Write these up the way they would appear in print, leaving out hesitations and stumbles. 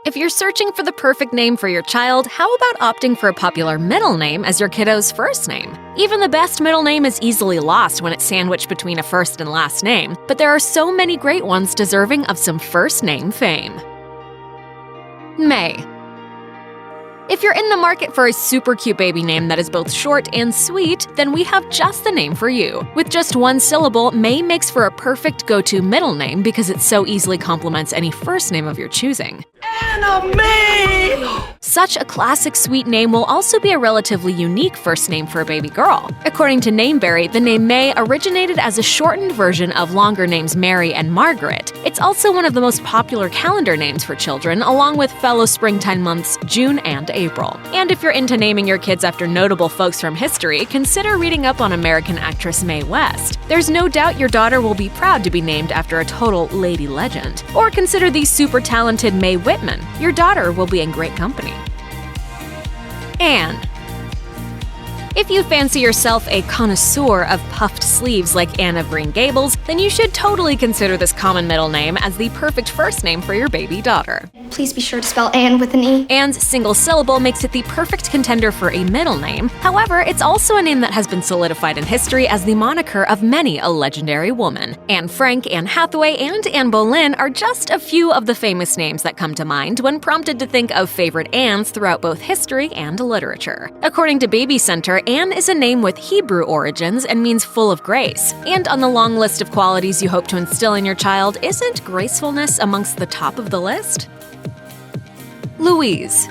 If you're searching for the perfect name for your child, how about opting for a popular middle name as your kiddo's first name? Even the best middle name is easily lost when it's sandwiched between a first and last name, but there are so many great ones deserving of some first name fame. May. If you're in the market for a super cute baby name that is both short and sweet, then we have just the name for you. With just one syllable, May makes for a perfect go-to middle name because it so easily complements any first name of your choosing. Anna May! Such a classic sweet name will also be a relatively unique first name for a baby girl. According to Nameberry, the name May originated as a shortened version of longer names Mary and Margaret. It's also one of the most popular calendar names for children, along with fellow springtime months June and April. And if you're into naming your kids after notable folks from history, consider reading up on American actress Mae West. There's no doubt your daughter will be proud to be named after a total lady legend. Or consider the super talented Mae Whitman. Your daughter will be in great company. Anne. If you fancy yourself a connoisseur of puffed sleeves like Anne of Green Gables, then you should totally consider this common middle name as the perfect first name for your baby daughter. Please be sure to spell Anne with an E. Anne's single syllable makes it the perfect contender for a middle name. However, it's also a name that has been solidified in history as the moniker of many a legendary woman. Anne Frank, Anne Hathaway, and Anne Boleyn are just a few of the famous names that come to mind when prompted to think of favorite Annes throughout both history and literature. According to Baby Center, Anne is a name with Hebrew origins and means full of grace. And on the long list of qualities you hope to instill in your child, isn't gracefulness amongst the top of the list? Louise.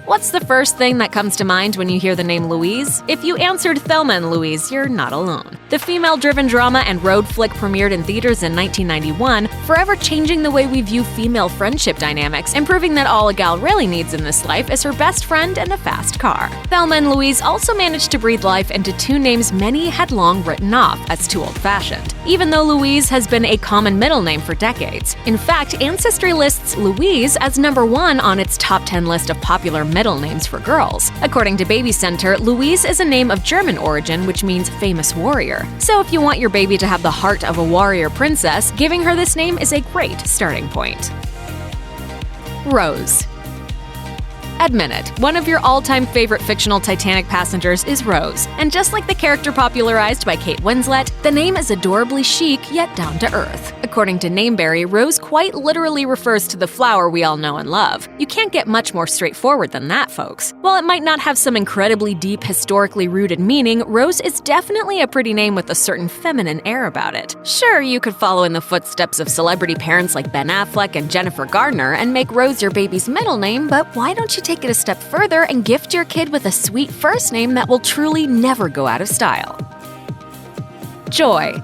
What's the first thing that comes to mind when you hear the name Louise? If you answered Thelma and Louise, you're not alone. The female-driven drama and road flick premiered in theaters in 1991, forever changing the way we view female friendship dynamics and proving that all a gal really needs in this life is her best friend and a fast car. Thelma and Louise also managed to breathe life into two names many had long written off as too old-fashioned, even though Louise has been a common middle name for decades. In fact, Ancestry lists Louise as #1 on its top 10 list of popular middle names for girls. According to Baby Center, Louise is a name of German origin, which means famous warrior. So if you want your baby to have the heart of a warrior princess, giving her this name is a great starting point. Rose. Admit it, one of your all-time favorite fictional Titanic passengers is Rose. And just like the character popularized by Kate Winslet, the name is adorably chic yet down-to-earth. According to Nameberry, Rose quite literally refers to the flower we all know and love. You can't get much more straightforward than that, folks. While it might not have some incredibly deep, historically rooted meaning, Rose is definitely a pretty name with a certain feminine air about it. Sure, you could follow in the footsteps of celebrity parents like Ben Affleck and Jennifer Garner and make Rose your baby's middle name, but why don't you take it a step further and gift your kid with a sweet first name that will truly never go out of style? Joy.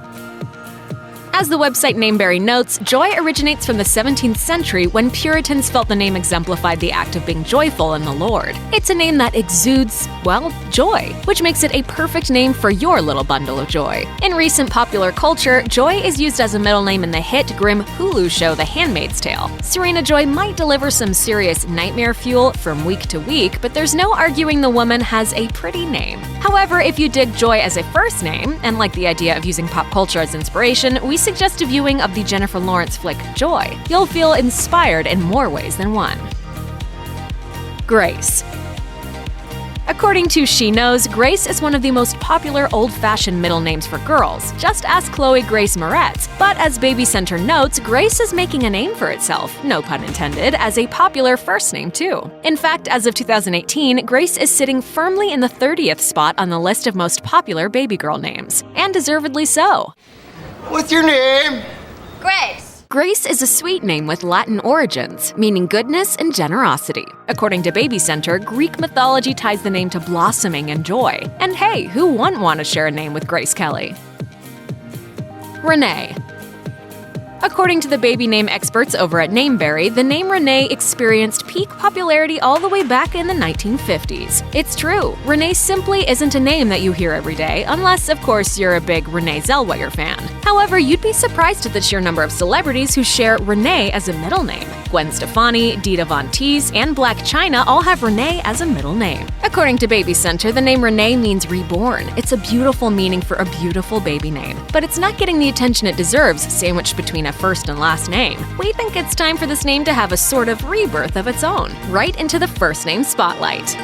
As the website Nameberry notes, joy originates from the 17th century when Puritans felt the name exemplified the act of being joyful in the Lord. It's a name that exudes, well, joy, which makes it a perfect name for your little bundle of joy. In recent popular culture, Joy is used as a middle name in the hit grim Hulu show The Handmaid's Tale. Serena Joy might deliver some serious nightmare fuel from week to week, but there's no arguing the woman has a pretty name. However, if you dig Joy as a first name, and like the idea of using pop culture as inspiration, we suggest a viewing of the Jennifer Lawrence flick Joy. You'll feel inspired in more ways than one. Grace. According to She Knows, Grace is one of the most popular old-fashioned middle names for girls. Just ask Chloe Grace Moretz. But as Baby Center notes, Grace is making a name for itself, no pun intended, as a popular first name too. In fact, as of 2018, Grace is sitting firmly in the 30th spot on the list of most popular baby girl names. And deservedly so. What's your name? Grace. Grace is a sweet name with Latin origins, meaning goodness and generosity. According to Baby Center, Greek mythology ties the name to blossoming and joy. And hey, who wouldn't want to share a name with Grace Kelly? Renée. According to the baby name experts over at Nameberry, the name Renée experienced peak popularity all the way back in the 1950s. It's true, Renée simply isn't a name that you hear every day, unless, of course, you're a big Renee Zellweger fan. However, you'd be surprised at the sheer number of celebrities who share Renée as a middle name. Gwen Stefani, Dita Von Teese, and Black China all have Renee as a middle name. According to Baby Center, the name Renee means reborn. It's a beautiful meaning for a beautiful baby name. But it's not getting the attention it deserves, sandwiched between a first and last name. We think it's time for this name to have a sort of rebirth of its own, right into the first name spotlight.